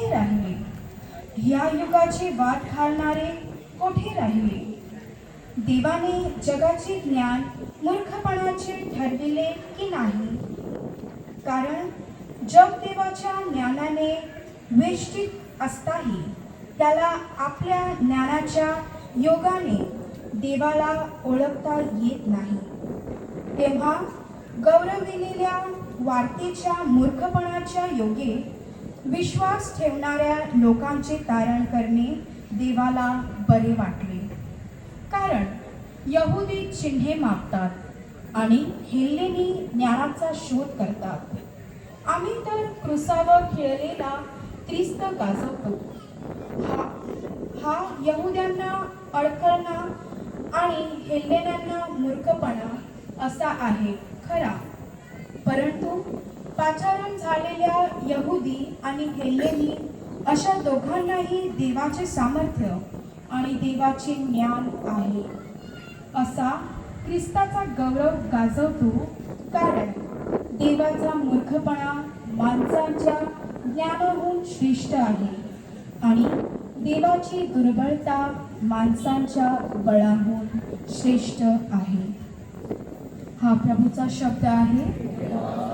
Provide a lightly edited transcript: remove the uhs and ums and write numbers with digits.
कोठे राहिले? ह्या युगाचे वाद घालणारे कोठे राहिले? देवाने जगाचे ज्ञान मूर्खपणाचे ठरविले की नाही? कारण जग देवाच्या ज्ञानाने वेष्टित असताही त्याला आपल्या ज्ञानाच्या योगाने देवाला ओळखता येत नाही. तेव्हा गौरविलेल्या वार्तेच्या मूर्खपणाच्या योगे विश्वास ठेवणाऱ्या लोकांचे तारण करणे देवाला बरे वाटले. कारण यहुदी चिन्हे मागतात आणि हेलेनी ज्ञानाचा शोध करतात. आम्ही तर क्रुसावर खेळलेला ख्रिस्त गाजवतो. हा यहुद्यांना अडखळणा आणि हेलेनांना मूर्खपणा असा आहे खरा, परंतु पाचारण झालेल्या यहुदी आणि हेलेनी अशा दोघांनाही देवाचे सामर्थ्य आणि देवाचे ज्ञान आहे. असा ख्रिस्ताचा गौरव गाजवतो. कारण देवाचा मूर्खपणा माणसांच्या ज्ञानाहून श्रेष्ठ आहे आणि देवाची दुर्बलता माणसांच्या बळाहून श्रेष्ठ आहे. हा प्रभूचा शब्द आहे.